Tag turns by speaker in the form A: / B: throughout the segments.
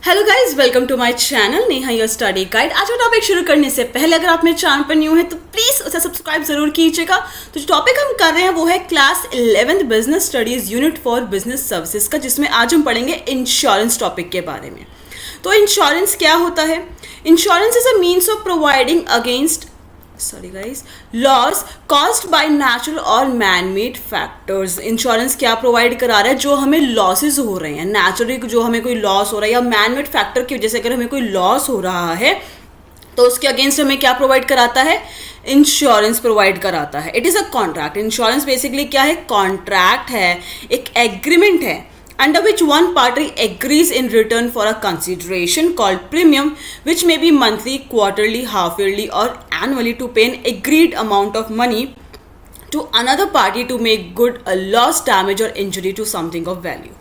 A: Hello guys, welcome to my channel Neha your study guide. आज का topic शुरू करने से पहले अगर आप मेरे चैनल पर न्यू है तो प्लीज़ उसे सब्सक्राइब जरूर कीजिएगा। तो जो टॉपिक हम कर रहे हैं वो है class 11th business studies unit for business services का, जिसमें आज हम पढ़ेंगे इंश्योरेंस टॉपिक के बारे में। तो इंश्योरेंस क्या होता है? Insurance is a means of providing against loss caused by natural और मैन मेड फैक्टर्स। इंश्योरेंस क्या प्रोवाइड करा रहा है? जो हमें लॉसेज हो रहे हैं, नेचुरली जो हमें कोई लॉस हो रहा है या मैन मेड फैक्टर की वजह से अगर हमें कोई लॉस हो रहा है तो उसके अगेंस्ट हमें क्या प्रोवाइड कराता है? इंश्योरेंस प्रोवाइड कराता है। It is a contract. Insurance basically क्या है? कॉन्ट्रैक्ट है, एक एग्रीमेंट है under which one party agrees in return for a consideration called premium, which may be monthly, quarterly, half yearly or annually, to pay an agreed amount of money to another party to make good a loss, damage or injury to something of value.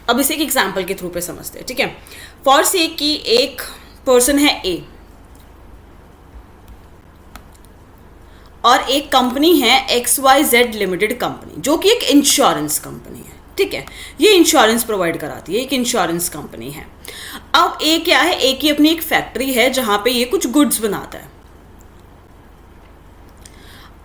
A: अब इसे एक example के through पे समझते हैं, ठीक है। For से कि एक पर्सन है ए और एक कंपनी है XYZ लिमिटेड कंपनी, जो कि एक इंश्योरेंस कंपनी है, ठीक है। ये इंश्योरेंस प्रोवाइड कराती है, एक इंश्योरेंस कंपनी है। अब ए क्या है? ए की अपनी एक फैक्ट्री है जहां पे ये कुछ गुड्स बनाता है।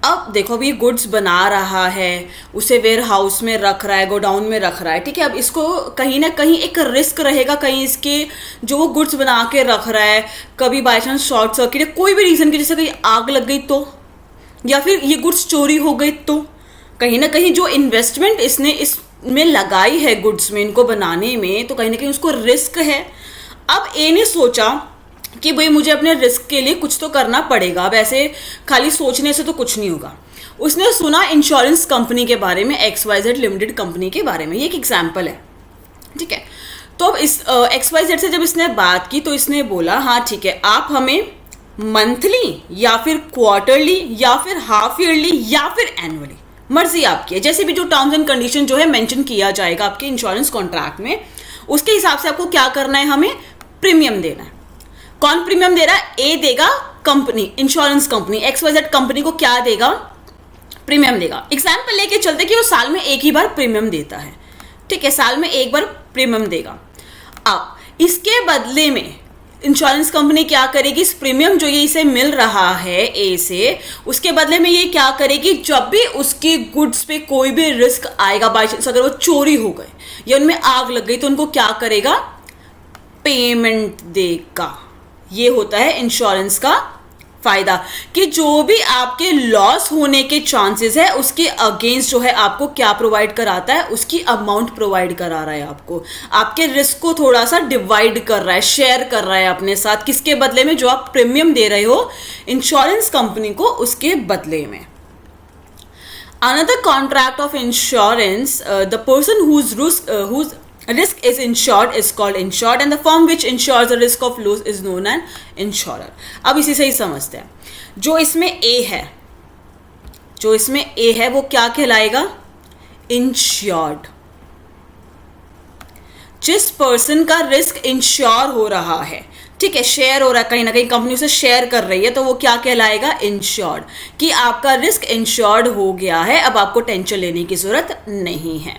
A: अब देखो, अब ये गुड्स बना रहा है, उसे वेयर हाउस में रख रहा है, गोडाउन में रख रहा है, ठीक है। अब इसको कहीं ना कहीं एक रिस्क रहेगा, कहीं इसके जो वो गुड्स बना के रख रहा है, कभी बाई चांस शॉर्ट सर्किट, कोई भी रीज़न की, जैसे कहीं आग लग गई तो, या फिर ये गुड्स चोरी हो गई तो, कहीं ना कहीं जो इन्वेस्टमेंट इसने इसमें लगाई है गुड्स में, इनको बनाने में, तो कहीं ना कहीं उसको रिस्क है। अब ए ने सोचा कि भाई मुझे अपने रिस्क के लिए कुछ तो करना पड़ेगा। अब ऐसे खाली सोचने से तो कुछ नहीं होगा। उसने सुना इंश्योरेंस कंपनी के बारे में, XYZ लिमिटेड कंपनी के बारे में। ये एक एग्जाम्पल है, ठीक है। तो अब इस XYZ से जब इसने बात की तो इसने बोला, हाँ ठीक है, आप हमें मंथली या फिर क्वार्टरली या फिर हाफ ईयरली या फिर एनुअली, मर्जी आपकी है, जैसे भी जो टर्म्स एंड कंडीशन जो है मेंशन किया जाएगा आपके इंश्योरेंस कॉन्ट्रैक्ट में, उसके हिसाब से आपको क्या करना है? हमें प्रीमियम देना है। कौन प्रीमियम दे रहा है? ए देगा, company, insurance company XYZ company को क्या देगा? प्रीमियम देगा। एग्जाम्पल लेके चलते कि वो साल में एक ही बार प्रीमियम देता है, ठीक है, साल में एक बार प्रीमियम देगा। अब इसके बदले में इंश्योरेंस कंपनी क्या करेगी? इस प्रीमियम जो ये इसे मिल रहा है ए से, उसके बदले में ये क्या करेगी? जब भी उसकी गुड्स पे कोई भी रिस्क आएगा, बाई चांस अगर वो चोरी हो गए या उनमें आग लग गई, तो उनको क्या करेगा? पेमेंट देगा। ये होता है इंश्योरेंस का फायदा, कि जो भी आपके लॉस होने के चांसेस है उसके अगेंस्ट जो है आपको क्या प्रोवाइड कराता है? उसकी अमाउंट प्रोवाइड करा रहा है आपको। आपके रिस्क को थोड़ा सा डिवाइड कर रहा है, शेयर कर रहा है अपने साथ। किसके बदले में? जो आप प्रीमियम दे रहे हो इंश्योरेंस कंपनी को, उसके बदले में। Another contract of insurance, the person whose risk is insured is called insured and the firm which insures the risk of loss is known as insurer. अब इसी से ही समझते हैं। जो इसमें A है वो क्या कहलाएगा? इंश्योर्ड। जिस पर्सन का रिस्क इंश्योर हो रहा है, ठीक है, शेयर हो रहा है, कहीं ना कहीं कंपनी उसे शेयर कर रही है, तो वो क्या कहलाएगा? इंश्योर्ड। कि आपका रिस्क इंश्योर्ड हो गया है, अब आपको टेंशन लेने की जरूरत नहीं है।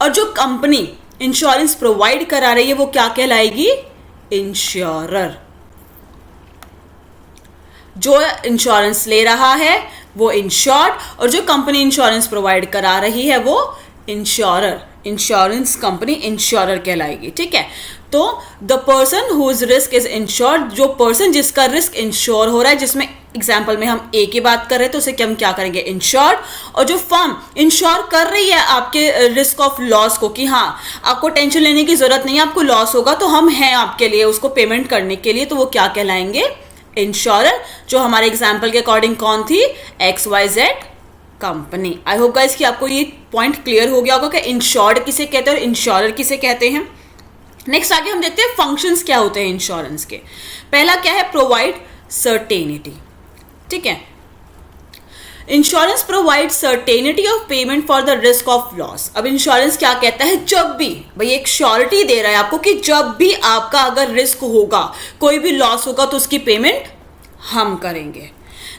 A: और जो कंपनी इंश्योरेंस प्रोवाइड करा रही है वो क्या कहलाएगी? इंश्योरर। जो इंश्योरेंस ले रहा है वो इंश्योर्ड, और जो कंपनी इंश्योरेंस प्रोवाइड करा रही है वो इंश्योरर। इंश्योरेंस कंपनी इंश्योरर कहलाएगी, ठीक है। तो the person whose risk is insured, जो पर्सन जिसका रिस्क इंश्योर हो रहा है, जिसमें एग्जाम्पल में हम ए की बात कर रहे हैं तो उसे हम क्या करेंगे? इंश्योर्ड। और जो फर्म इंश्योर कर रही है आपके रिस्क ऑफ लॉस को, कि हाँ आपको टेंशन लेने की जरूरत नहीं है, आपको लॉस होगा तो हम हैं आपके लिए उसको पेमेंट करने के लिए, तो वो क्या कहलाएंगे? इंश्योरर। जो हमारे एग्जाम्पल के अकॉर्डिंग कौन थी? XYZ company. I hope guys कि आपको ये पॉइंट क्लियर हो गया होगा कि इंश्योर्ड किसे कहते हैं और इंश्योरर किसे कहते हैं। नेक्स्ट आगे हम देखते हैं फंक्शंस क्या होते हैं इंश्योरेंस के। पहला क्या है? प्रोवाइड सर्टेनिटी, ठीक है। Insurance provide certainty of payment for the risk of loss. अब इंश्योरेंस क्या कहता है? जब भी, भाई एक श्योरिटी दे रहा है आपको कि जब भी आपका अगर रिस्क होगा, कोई भी लॉस होगा, तो उसकी पेमेंट हम करेंगे।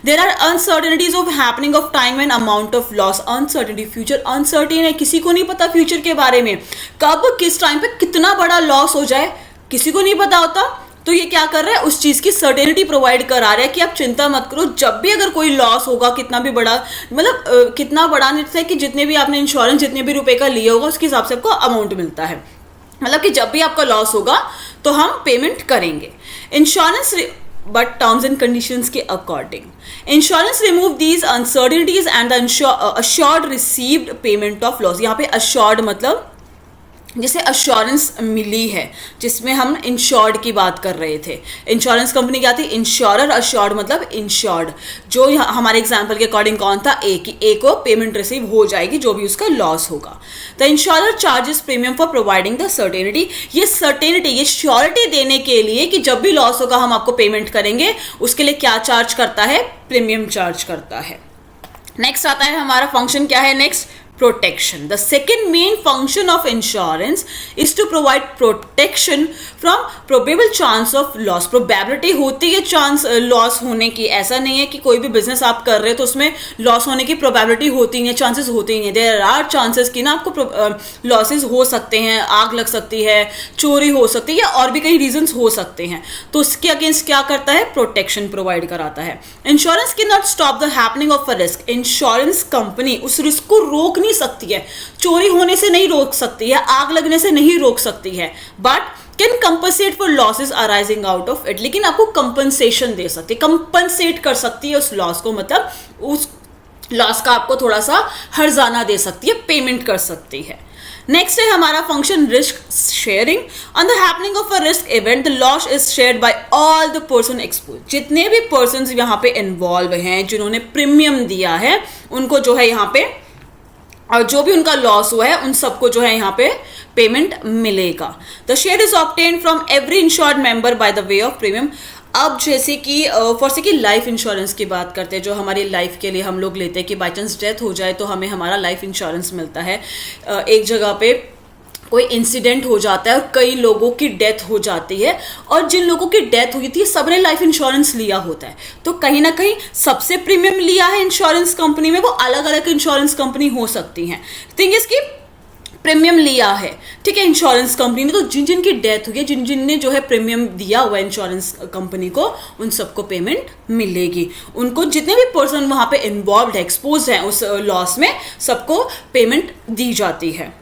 A: There are uncertainties of happening of time and amount of loss. Uncertainty, future uncertain है, किसी को नहीं पता फ्यूचर के बारे में, कब किस टाइम पे कितना बड़ा लॉस हो जाए किसी को नहीं पता होता, तो ये क्या कर रहा है, उस चीज की सर्टेनिटी प्रोवाइड करा रहा है कि आप चिंता मत करो, जब भी अगर कोई लॉस होगा, कितना भी बड़ा, मतलब कितना बड़ा नहीं है कि जितने भी आपने इंश्योरेंस जितने भी रुपए का लिया होगा उसके हिसाब से आपको अमाउंट मिलता है, मतलब कि जब भी आपका लॉस होगा तो हम पेमेंट करेंगे। Insurance but terms and conditions के according insurance remove these uncertainties and assured received payment of loss. यहाँ पे अश्योर्ड मतलब जैसे अश्योरेंस मिली है, जिसमें हम इंश्योर्ड की बात कर रहे थे। इंश्योरेंस कंपनी क्या थी, इंश्योरर, अश्योर्ड मतलब इंश्योर्ड। जो हमारे एग्जांपल के अकॉर्डिंग कौन था, ए, कि ए को पेमेंट रिसीव हो जाएगी जो भी उसका लॉस होगा। The insurer charges premium for providing the certainty. ये सर्टेनिटी, ये श्योरिटी देने के लिए कि जब भी लॉस होगा हम आपको पेमेंट करेंगे, उसके लिए क्या चार्ज करता है, प्रीमियम चार्ज करता है। नेक्स्ट आता है हमारा फंक्शन क्या है, next protection. The second main function of insurance is to provide protection from probable chance of loss. Probability होती है चांस लॉस होने की, ऐसा नहीं है कि कोई भी बिजनेस आप कर रहे हो तो उसमें लॉस होने की प्रोबेबिलिटी होती है, चांसेस होते ही हैं। देयर आर चांसेस कि ना आपको लॉसेस हो सकते हैं, आग लग सकती है, चोरी हो सकती है, या और भी कई रीजंस हो सकते हैं, तो उसके अगेंस्ट क्या करता है, प्रोटेक्शन प्रोवाइड कराता है। Insurance can not stop the happening of a risk. Insurance company उस रिस्क को रोक नहीं सकती है, चोरी होने से नहीं रोक सकती है, आग लगने से नहीं रोक सकती है, but can compensate for losses arising out of it. लेकिन आपको कंपनसेशन दे सकती है, कंपनसेट कर सकती है उस लॉस को, मतलब उस लॉस का आपको थोड़ा सा हर्जाना दे सकती है, पेमेंट कर सकती है। नेक्स्ट है हमारा function risk sharing. On the happening of a risk event the loss is shared by all the person expose. जितने भी पर्सन यहाँ पे इन्वॉल्व हैं, जिन्होंने प्रीमियम दिया है, उनको जो है यहाँ पे, और जो भी उनका लॉस हुआ है उन सबको जो है यहाँ पे पेमेंट मिलेगा। The share is obtained from every insured member by the way of premium. अब जैसे कि फॉर से कि लाइफ इंश्योरेंस की बात करते हैं, जो हमारी लाइफ के लिए हम लोग लेते हैं कि बाई चांस डेथ हो जाए तो हमें हमारा लाइफ इंश्योरेंस मिलता है। एक जगह पे कोई इंसिडेंट हो जाता है और कई लोगों की डेथ हो जाती है, और जिन लोगों की डेथ हुई थी सबने लाइफ इंश्योरेंस लिया होता है, तो कहीं ना कहीं सबसे प्रीमियम लिया है इंश्योरेंस कंपनी में, वो अलग अलग इंश्योरेंस कंपनी हो सकती हैं। थिंग इज कि प्रीमियम लिया है, ठीक है, इंश्योरेंस कंपनी ने, तो जिन जिन की डेथ हुई है, जिन जिन ने जो है प्रीमियम दिया हुआ है इंश्योरेंस कंपनी को, उन सबको पेमेंट मिलेगी। उनको जितने भी पर्सन वहां पे इन्वॉल्व है, एक्सपोज है उस लॉस में, सबको पेमेंट दी जाती है।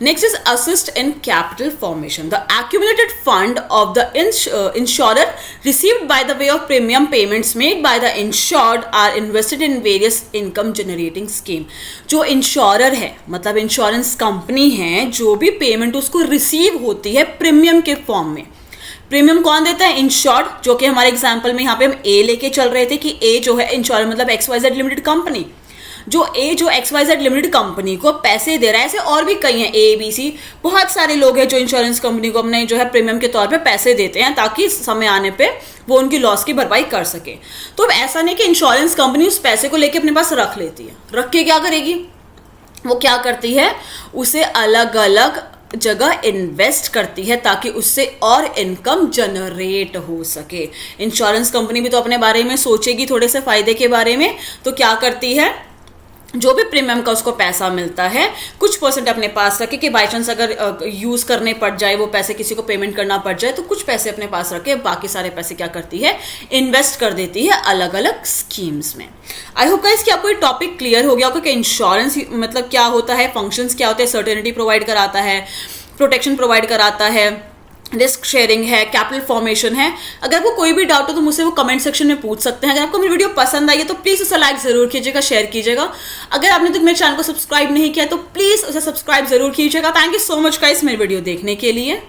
A: Next is assist in capital formation. The accumulated fund of the insurer received by the way of premium payments made by the insured are invested in various income generating scheme. जो insurer है, मतलब insurance company है, जो भी payment उसको receive होती है premium के फॉर्म में, प्रीमियम कौन देता है, इंश्योर्ड, जो कि हमारे एग्जाम्पल में यहाँ पे हम ए लेके चल रहे थे कि ए जो है इंश्योरर मतलब XYZ लिमिटेड कंपनी, जो ए जो XYZ लिमिटेड कंपनी को पैसे दे रहा है। ऐसे और भी कई हैं, ABC, बहुत सारे लोग हैं जो इंश्योरेंस कंपनी को अपने जो है प्रीमियम के तौर पे पैसे देते हैं ताकि समय आने पे वो उनकी लॉस की भरपाई कर सके। तो ऐसा नहीं कि इंश्योरेंस कंपनी उस पैसे को लेके अपने पास रख लेती है, रख के क्या करेगी, वो क्या करती है, उसे अलग अलग जगह इन्वेस्ट करती है ताकि उससे और इनकम जनरेट हो सके। इंश्योरेंस कंपनी भी तो अपने बारे में सोचेगी, थोड़े से फायदे के बारे में, तो क्या करती है, जो भी प्रीमियम का उसको पैसा मिलता है कुछ परसेंट अपने पास रखे कि बाई चांस अगर यूज करने पड़ जाए, वो पैसे किसी को पेमेंट करना पड़ जाए, तो कुछ पैसे अपने पास रखे, बाकी सारे पैसे क्या करती है, इन्वेस्ट कर देती है अलग अलग स्कीम्स में। आई होप गाइस कि आपको ये टॉपिक क्लियर हो गया होगा कि इंश्योरेंस मतलब क्या होता है, फंक्शंस क्या होते हैं, सर्टेनिटी प्रोवाइड कराता है, प्रोटेक्शन प्रोवाइड कराता है, रिस्क शेयरिंग है, कैपिटल फॉर्मेशन है। अगर आपको कोई भी डाउट हो तो मुझसे वो कमेंट सेक्शन में पूछ सकते हैं। अगर आपको मेरी वीडियो पसंद आई है तो प्लीज़ उसे लाइक ज़रूर कीजिएगा, शेयर कीजिएगा। अगर आपने तो मेरे चैनल को सब्सक्राइब नहीं किया तो प्लीज़ उसे सब्सक्राइब ज़रूर कीजिएगा। Thank you so much guys मेरी वीडियो देखने के लिए।